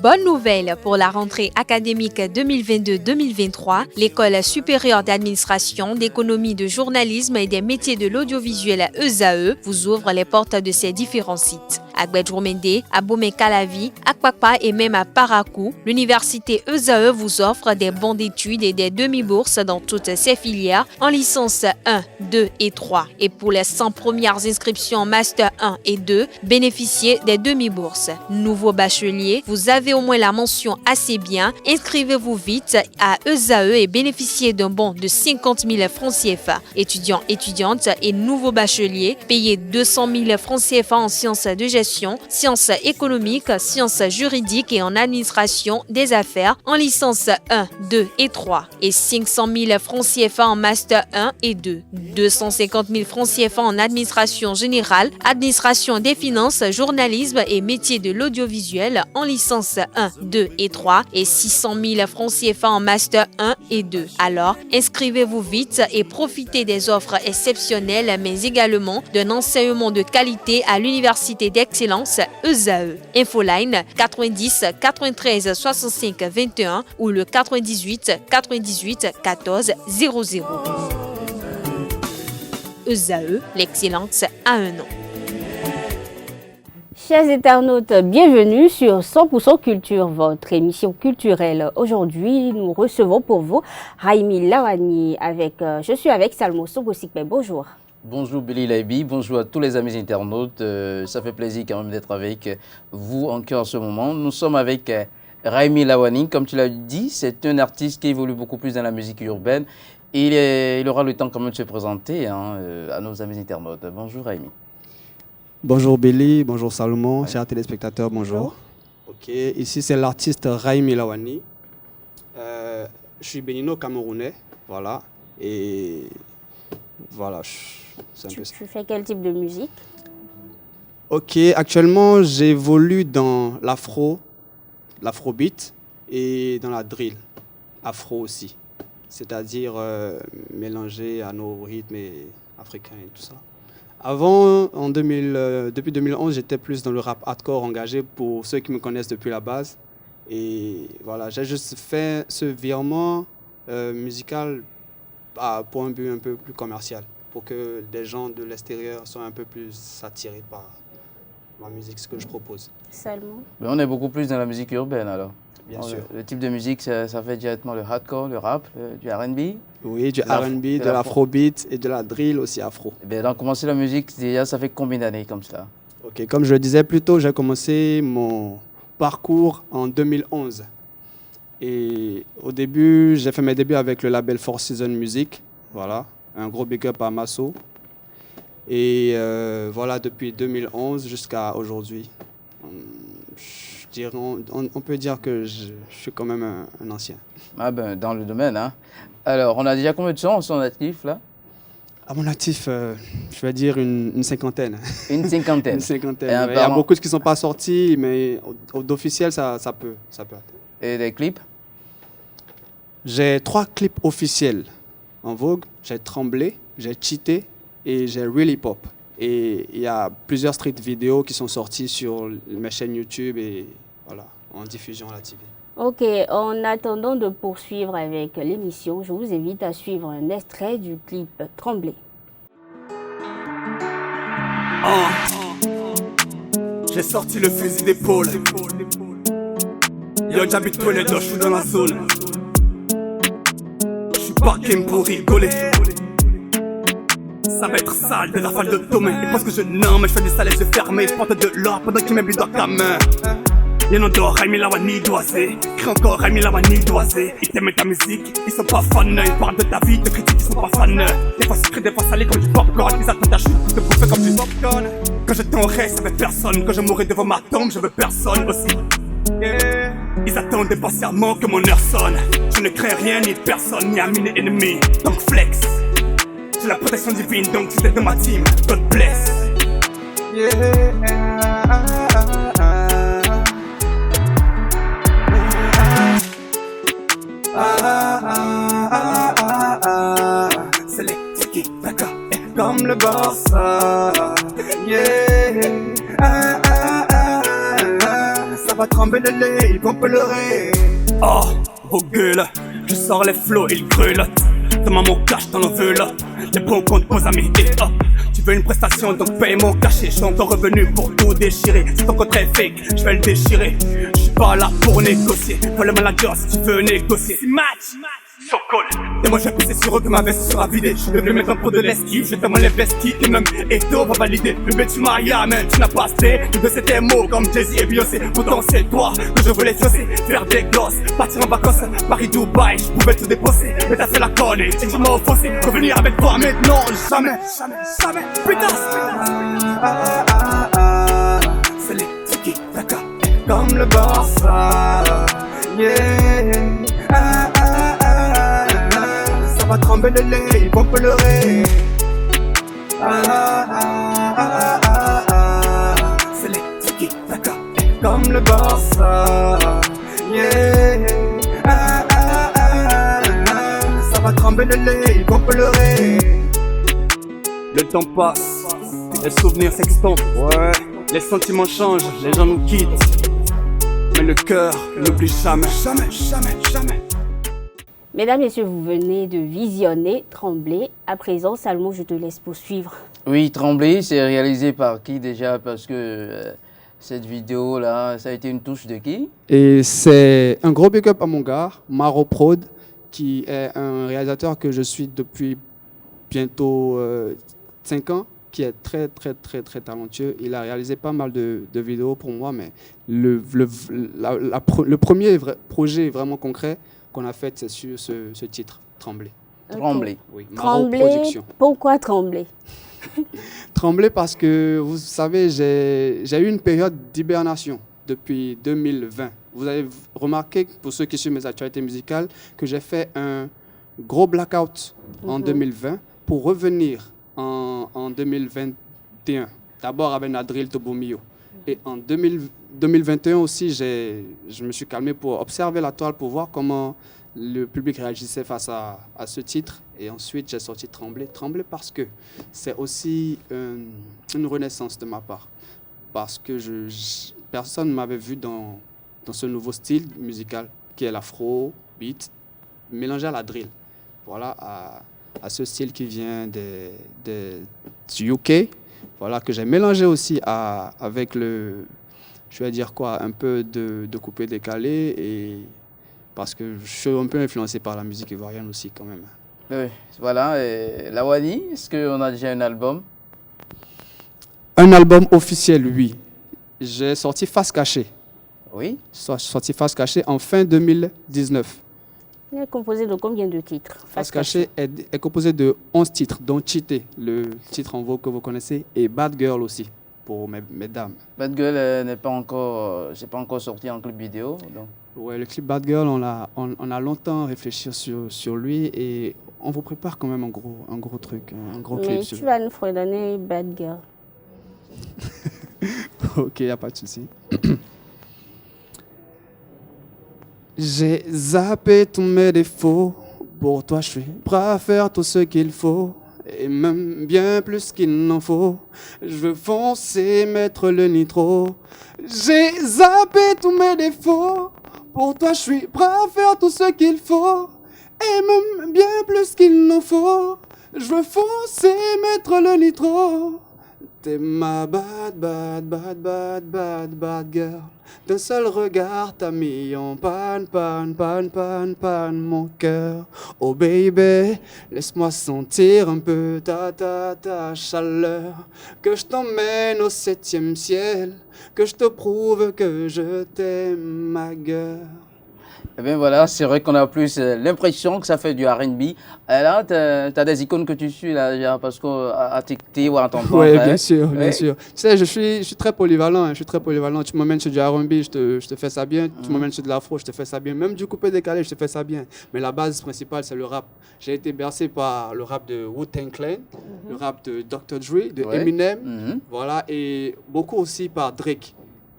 Bonne nouvelle pour la rentrée académique 2022-2023, l'École supérieure d'administration, d'économie, de journalisme et des métiers de l'audiovisuel ESAE vous ouvre les portes de ses différents sites. À Gbedjomende, à Bomé-Calavi, à Kpakpa et même à Parakou, l'université ESAE vous offre des bons d'études et des demi-bourses dans toutes ses filières en licence 1, 2 et 3. Et pour les 100 premières inscriptions en master 1 et 2, bénéficiez des demi-bourses. Nouveau bachelier, vous avez au moins la mention assez bien. Inscrivez-vous vite à ESAE et bénéficiez d'un bon de 50 000 francs CFA. Étudiants, étudiantes et nouveaux bacheliers, payez 200 000 francs CFA en sciences de gestion, sciences économiques, sciences juridiques et en administration des affaires en licence 1, 2 et 3 et 500 000 francs CFA en master 1 et 2, 250 000 francs CFA en administration générale, administration des finances, journalisme et métiers de l'audiovisuel en licence 1, 2 et 3 et 600 000 francs CFA en master 1 et 2. Alors, inscrivez-vous vite et profitez des offres exceptionnelles mais également d'un enseignement de qualité à l'université d'excellence ESAE. Infoline 90 93 65 21 ou le 98 98 14 00. ESAE, l'excellence a un nom. Chers internautes, bienvenue sur 100% Culture, votre émission culturelle. Aujourd'hui, nous recevons pour vous Raimi Lawani. Je suis avec Salmo Sogosikbe. Bonjour. Bonjour Billy Laibi, bonjour à tous les amis internautes. Ça fait plaisir quand même d'être avec vous encore en ce moment. Nous sommes avec Raimi Lawani, comme tu l'as dit, c'est un artiste qui évolue beaucoup plus dans la musique urbaine. Il aura le temps quand même de se présenter à nos amis internautes. Bonjour Raimi. Bonjour Billy, bonjour Salomon, chers téléspectateurs, bonjour. Ok, ici c'est l'artiste Raimi Lawani. Je suis bénino-camerounais, voilà. Et voilà, c'est un peu ça. Tu fais quel type de musique? Ok, actuellement j'évolue dans l'afrobeat et dans la drill, afro aussi. C'est-à-dire mélangé à nos rythmes africains et tout ça. Avant, depuis 2011, j'étais plus dans le rap hardcore engagé pour ceux qui me connaissent depuis la base. Et voilà, j'ai juste fait ce virement musical pour un but un peu plus commercial, pour que des gens de l'extérieur soient un peu plus attirés par ma musique, ce que je propose. Seulement. Mais on est beaucoup plus dans la musique urbaine alors. Bien sûr. Le type de musique, ça fait directement le hardcore, le rap, du R&B. Oui, du R&B, de l'afrobeat et de la drill aussi afro. Donc, commencer la musique, déjà, ça fait combien d'années comme ça? Ok, comme je le disais plus tôt, j'ai commencé mon parcours en 2011. Et au début, j'ai fait mes débuts avec le label Four Seasons Music. Voilà, un gros big up à Masso. Et voilà, depuis 2011 jusqu'à aujourd'hui. On peut dire que je suis quand même un ancien. Ah ben, dans le domaine, hein. Alors, on a déjà combien de sons sont actifs, là? À mon actif, je vais dire une cinquantaine. Une cinquantaine? Une cinquantaine. Il y a beaucoup qui ne sont pas sortis, mais d'officiel, ça peut atteindre. Et des clips? J'ai 3 clips officiels en vogue. J'ai Tremblé, j'ai Cheaté et j'ai Real Hip Hop. Et il y a plusieurs street vidéos qui sont sortis sur mes chaînes YouTube et voilà, en diffusion à la TV. Ok, en attendant de poursuivre avec l'émission, je vous invite à suivre un extrait du clip Tremblé. J'ai sorti le fusil d'épaule. Yo, j'habite Toledo, je suis dans la zone. Je suis parking pour rigoler. Ça va être sale de la falle de Thomas. Ils pensent que je nomme, mais je fais du sale et je fermé. Je porte de l'or pendant qu'ils m'habillent dans ta main. Y'en a d'autres, Raimi Lawani doisé. Crie encore Raimi Lawani doisé. Ils t'aiment ta musique, ils sont pas fans. Ils parlent de ta vie, te critiquent, ils sont pas fans. Des fois sucré, des fois salé comme du popcorn. Ils attendent ta chute pour te bouffer comme du popcorn. Quand je t'aurai, ça fait personne. Quand je mourrai devant ma tombe, je veux personne aussi. Ils attendent impatiemment que mon heure sonne. Je ne crains rien ni personne, ni amis ni ennemis. Donc flex. J'ai la protection divine, donc tu es dans ma team. God bless. C'est les tiki taka comme le bossa. Yeah. Ça va trembler les lait, ils vont pleurer. Oh, vos gueules, je sors les flots, ils grelottent. Ta maman cache dans l'enveloppe, les bons comptes aux amis et hop. Tu veux une prestation donc paye mon cachet. Je suis encore revenu pour tout déchirer. C'est ton contrat est fake, je vais le déchirer. Je suis pas là pour négocier. Faut le manager si tu veux négocier. Match, so cool. Et moi j'ai poussé sur eux que ma veste sera vidée. Je suis devenu maintenant pour de l'esquive. Je tellement les vestis et même Eto va valider. Bébé tu m'as rien mais tu n'as pas assez. De c'était mots comme Jay-Z et Beyoncé. Pourtant c'est toi que je voulais saucer. Faire des gosses, partir en vacances Paris, Dubaï, je pouvais tout dépenser. Mais t'as fait la conne et tu m'as offensé. Revenir avec toi mais non, jamais, jamais, jamais. Putain, c'est les tiki-taka comme le Barça. Yeah. Ça va trembler les lait, ils vont pleurer. C'est les tiki-taka comme le Barça. Yeah. Ça va trembler les lait, ils vont pleurer. Le temps passe, les souvenirs s'expansent. Ouais. Les sentiments changent, les gens nous quittent. Mais le cœur n'oublie jamais, jamais, jamais, jamais. Mesdames, Messieurs, vous venez de visionner Trembler. À présent, Salmo, je te laisse poursuivre. Oui, Trembler, c'est réalisé par qui déjà? Parce que cette vidéo-là, ça a été une touche de qui? Et c'est un gros big up à mon gars, Maro Prod, qui est un réalisateur que je suis depuis bientôt 5 ans, qui est très, très, très, très talentueux. Il a réalisé pas mal de vidéos pour moi, mais le premier projet vraiment concret qu'on a fait, c'est sur ce titre, Trembler. Okay. Trembler. Oui, Maro Trembler, Production. pourquoi Trembler? Trembler parce que, vous savez, j'ai eu une période d'hibernation depuis 2020. Vous avez remarqué, pour ceux qui suivent mes actualités musicales, que j'ai fait un gros blackout en 2020 pour revenir en 2021. D'abord avec Nadril Tobomio. Et en 2021 aussi, je me suis calmé pour observer la toile, pour voir comment le public réagissait face à ce titre. Et ensuite, j'ai sorti Trembler. Trembler parce que c'est aussi une renaissance de ma part. Parce que personne ne m'avait vu dans ce nouveau style musical qui est l'afro, beat, mélangé à la drill. Voilà, à ce style qui vient du UK. Voilà, que j'ai mélangé aussi avec je vais dire quoi, un peu de coupé décalé, et parce que je suis un peu influencé par la musique ivoirienne aussi quand même. Oui, voilà. Et Lawani, est-ce qu'on a déjà un album? Un album officiel, oui. J'ai sorti Face Cachée. Oui. Sorti Face Cachée en fin 2019. Il est composé de combien de titres? Face Cachée est composé de 11 titres, dont Cheaté, le titre en vogue que vous connaissez, et Bad Girl aussi, pour mes dames. Bad Girl n'est pas encore sorti en clip vidéo. Donc. Ouais, le clip Bad Girl, on a longtemps réfléchi sur lui, et on vous prépare quand même un gros truc, un gros clip. Mais tu vas nous fredonner Bad Girl. Ok, y a pas de souci. J'ai zappé tous mes défauts. Pour toi, je suis prêt à faire tout ce qu'il faut. Et même bien plus qu'il n'en faut. Je veux foncer, mettre le nitro. J'ai zappé tous mes défauts. Pour toi, je suis prêt à faire tout ce qu'il faut. Et même bien plus qu'il n'en faut. Je veux foncer, mettre le nitro. T'es ma bad girl. D'un seul regard, t'as mis en panne mon cœur. Oh baby, laisse-moi sentir un peu ta chaleur. Que je t'emmène au 7e ciel. Que je te prouve que je t'aime, ma gueule. Eh bien voilà, c'est vrai qu'on a plus l'impression que ça fait du R&B. Et là, tu as des icônes que tu suis là, déjà, parce qu'à TikTok ou à ton temps. Oui, bien sûr, bien sûr. Tu sais, je suis très polyvalent, hein, je suis très polyvalent. Tu m'emmènes sur du R&B, je te fais ça bien. Tu m'emmènes sur de l'afro, je te fais ça bien. Même du coupé décalé, je te fais ça bien. Mais la base principale, c'est le rap. J'ai été bercé par le rap de Wu-Tang Clan, le rap de Dr. Dre, de Eminem, voilà, et beaucoup aussi par Drake.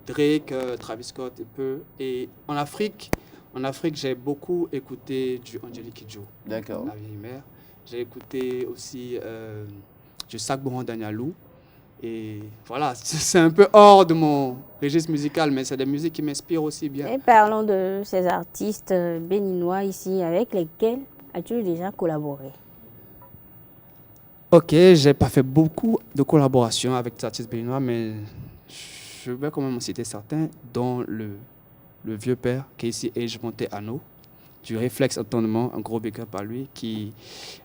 Travis Scott et peu. Et en Afrique, j'ai beaucoup écouté du Angelique Kidjo, D'accord. La vieille mère. J'ai écouté aussi du Sakboran Danyalou. Et voilà, c'est un peu hors de mon registre musical, mais c'est des musiques qui m'inspirent aussi bien. Et parlons de ces artistes béninois ici, avec lesquels as-tu déjà collaboré? Ok, j'ai pas fait beaucoup de collaborations avec des artistes béninois, mais je vais quand même en citer certains, dont le vieux père, Casey Age Monte Anno, du Réflexe Entendement, un gros big up à lui,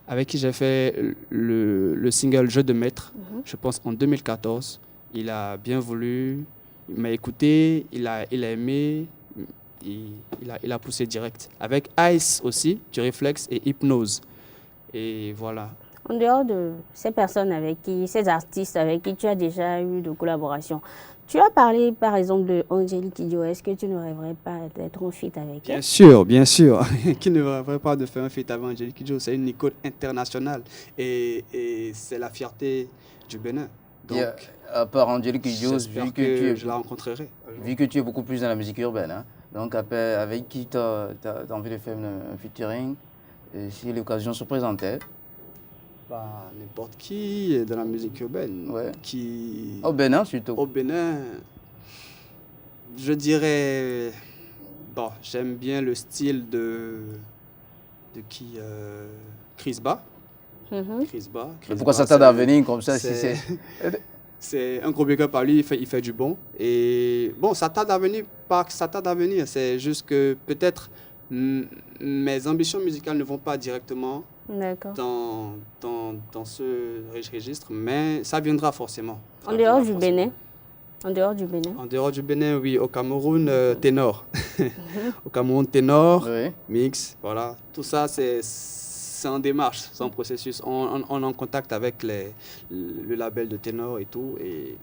avec qui j'ai fait le single Jeu de maître, je pense en 2014. Il a bien voulu, il m'a écouté, il a aimé, il a poussé direct. Avec Ice aussi, du Réflexe et Hypnose. Et voilà. En dehors de ces personnes avec qui, ces artistes avec qui tu as déjà eu de collaboration, tu as parlé par exemple de Angélique Kidjo. Est-ce que tu ne rêverais pas d'être en feat avec elle? Bien sûr. Qui ne rêverait pas de faire un feat avec Angélique Kidjo? C'est une icône internationale et c'est la fierté du Bénin. Donc, à part Angélique Kidjo, je la rencontrerai. Vu que tu es beaucoup plus dans la musique urbaine, hein, donc avec qui tu as envie de faire un featuring, si l'occasion se présentait? N'importe qui est dans la musique urbaine. Ouais. Au Bénin surtout. Au Bénin, je dirais, j'aime bien le style de qui Chris Ba. Chris Ba. Pourquoi ça tarde à venir comme ça? C'est un gros big up à lui, il fait du bon. Et bon, ça tarde à venir, c'est juste que peut-être mes ambitions musicales ne vont pas directement dans ce registre, mais ça viendra forcément. En dehors du Bénin? En dehors du Bénin? En dehors du Bénin, oui. Au Cameroun, ténor. Au Cameroun, ténor, oui. Mix, voilà. Tout ça, c'est en démarche, c'est en processus. On est en contact avec le label de ténor et tout, et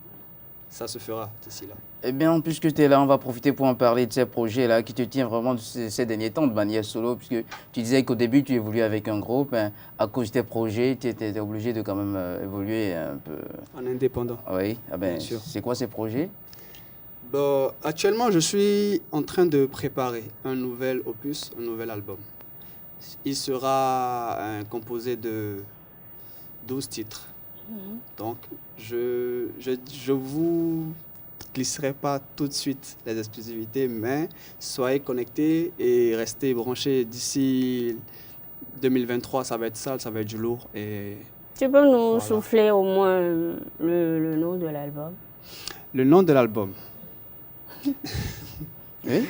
ça se fera d'ici là. Eh bien, puisque tu es là, on va profiter pour en parler de ces projets-là qui te tiennent vraiment ces derniers temps de manière solo, puisque tu disais qu'au début, tu évoluais avec un groupe. Hein, à cause de tes projets, tu étais obligé de quand même évoluer un peu. En indépendant. Oui, bien sûr. C'est quoi ces projets? Actuellement, je suis en train de préparer un nouvel opus, un nouvel album. Il sera composé de 12 titres. Donc, je vous glisserai pas tout de suite les exclusivités, mais soyez connectés et restez branchés. D'ici 2023, ça va être sale, ça va être du lourd. Et tu peux nous souffler au moins le nom de l'album? Le nom de l'album? Oui.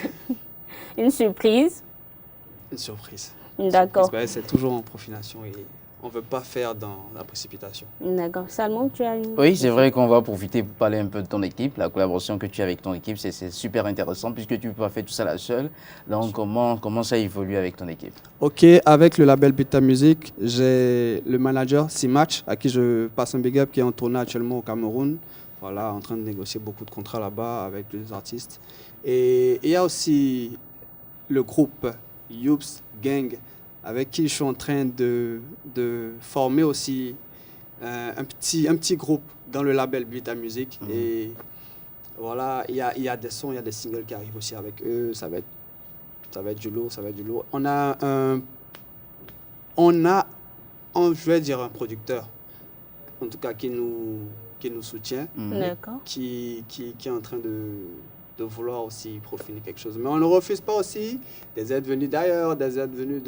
Une surprise? Une surprise. D'accord. C'est toujours en profination et on ne veut pas faire dans la précipitation. D'accord. Salmon, tu as une... Oui, c'est vrai qu'on va profiter pour parler un peu de ton équipe. La collaboration que tu as avec ton équipe, c'est super intéressant puisque tu ne peux pas faire tout ça la seule. Donc, comment ça évolue avec ton équipe? Ok, avec le label Beta Music, j'ai le manager C-Match à qui je passe un big up qui est en tournée actuellement au Cameroun. Voilà, en train de négocier beaucoup de contrats là-bas avec les artistes. Et il y a aussi le groupe Youps Gang, avec qui je suis en train de former aussi un petit groupe dans le label Beta Music. Et voilà, il y a des sons, il y a des singles qui arrivent aussi avec eux. Ça va être du lourd, ça va être du lourd. On a je vais dire un producteur, en tout cas qui nous soutient, qui est en train de vouloir aussi profiter quelque chose. Mais on ne refuse pas aussi des aides venues d'ailleurs, des aides venues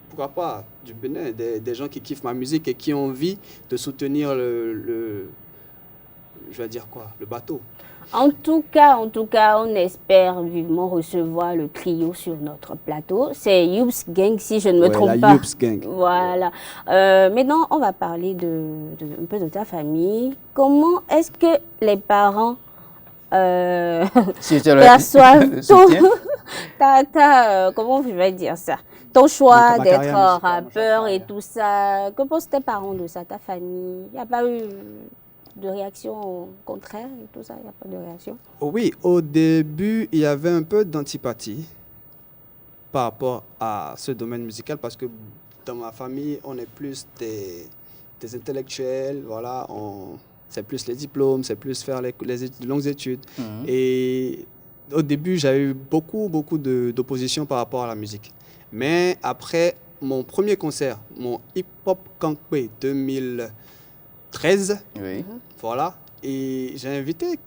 pourquoi pas, du Bénin, des gens qui kiffent ma musique et qui ont envie de soutenir le bateau. En tout cas, on espère vivement recevoir le trio sur notre plateau. C'est Youps Gang, si je ne me trompe pas. Youps Gang. Voilà. Maintenant, on va parler un peu de ta famille. Comment est-ce que les parents perçoivent comment je vais dire ça? Ton choix d'être rappeur et tout ça. Que pensent tes parents de ça, ta famille? Il n'y a pas eu de réaction contraire et tout ça? Il n'y a pas de réaction? Oui, au début, il y avait un peu d'antipathie par rapport à ce domaine musical parce que dans ma famille, on est plus des intellectuels, voilà, c'est plus les diplômes, c'est plus faire les longues études. Et au début, j'ai eu beaucoup d'opposition par rapport à la musique. Mais après mon premier concert, mon Hip Hop Campé 2013, voilà, Et j'ai invité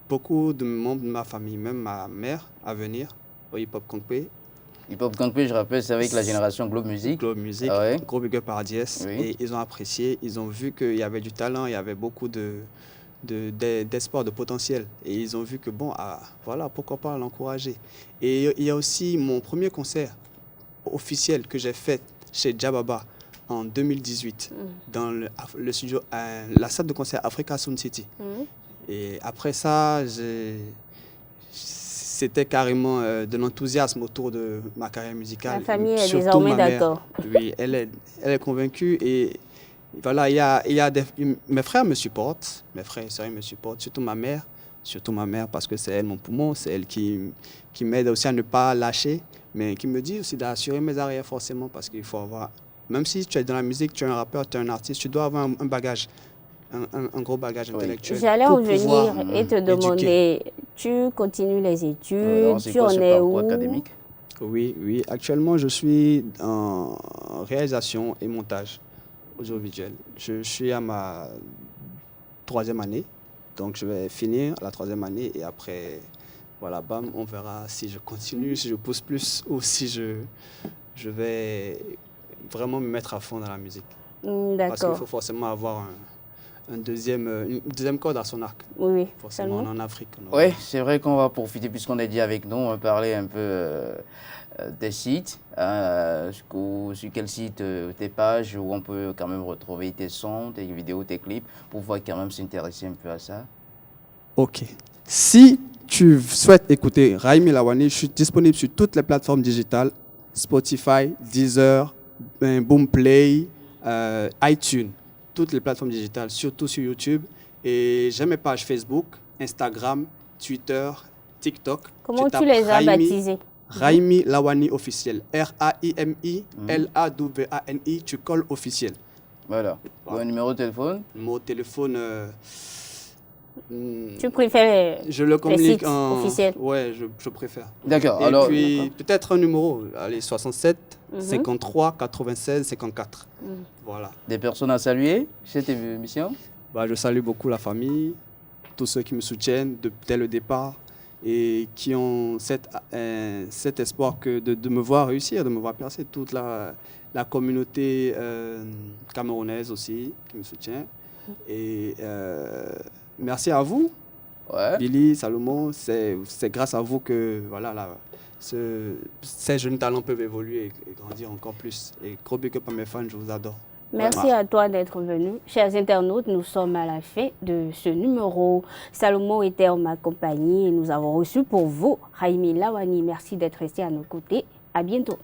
beaucoup de membres de ma famille, même ma mère, à venir au Hip Hop Kongpe. Hip Hop Kongpe, je rappelle, c'est avec la génération Globe Music. Globe Music, Ah ouais. gros big up à RDS. Oui. Et ils ont apprécié, ils ont vu qu'il y avait du talent, il y avait beaucoup d'espoir, de potentiel. Et ils ont vu que, bon, voilà, pourquoi pas l'encourager. Et il y a aussi mon premier concert officiel que j'ai fait chez Djababa en 2018, dans le studio, la salle de concert Africa Sound City. Et après ça, c'était carrément de l'enthousiasme autour de ma carrière musicale. La famille est Surtout désormais ma mère. d'accord. Oui, elle est convaincue. Et voilà, mes frères me supportent, mes frères et sœurs me supportent, surtout ma mère parce que c'est elle mon poumon, c'est elle qui m'aide aussi à ne pas lâcher, mais qui me dit aussi d'assurer mes arrières forcément, parce qu'il faut avoir, même si tu es dans la musique, tu es un rappeur, tu es un artiste, tu dois avoir un bagage, un gros bagage intellectuel. J'allais pour en pouvoir venir et te demander, tu continues les études, Alors, c'est tu quoi en ce es parcours où? académique? Oui. Actuellement, je suis en réalisation et montage audiovisuel. Je suis à ma 3e année, donc je vais finir la 3e année et après, voilà, bam, on verra si je continue, si je pousse plus ou si je vais vraiment me mettre à fond dans la musique. Parce qu'il D'accord. faut forcément avoir une deuxième corde à son arc. Oui, Forcément, seulement. en Afrique. Oui, c'est vrai qu'on va profiter, puisqu'on est dit avec nous, on va parler un peu des sites. Sur quel site, tes pages, où on peut quand même retrouver tes sons, tes vidéos, tes clips, pour pouvoir quand même s'intéresser un peu à ça. Ok. Si tu souhaites écouter Raimi Lawani, je suis disponible sur toutes les plateformes digitales, Spotify, Deezer, Boomplay, iTunes, toutes les plateformes digitales, surtout sur YouTube. Et j'ai mes pages Facebook, Instagram, Twitter, TikTok. Comment tapes tu les as Raimi- baptisés? Raimi Lawani officiel. Raimi Lawani, tu colles officiel. Voilà. Bon, numéro de téléphone? Mon téléphone, Tu préfères je le communique sites en officiels? Ouais, je préfère. D'accord. Et Alors, puis peut-être un numéro, allez, 67 53 96 54. Voilà. des personnes à saluer cette émission? Je salue beaucoup la famille, tous ceux qui me soutiennent dès le départ et qui ont cet espoir de me voir réussir, de me voir percer. Toute la communauté camerounaise aussi qui me soutient. Et merci à vous, Ouais. Billy, Salomon. C'est grâce à vous que voilà, ces jeunes talents peuvent évoluer et grandir encore plus. Et gros big up à mes fans, je vous adore. Merci à toi d'être venu. Chers internautes, nous sommes à la fin de ce numéro. Salomon était en ma compagnie et nous avons reçu pour vous Raimi Lawani. Merci d'être resté à nos côtés. À bientôt.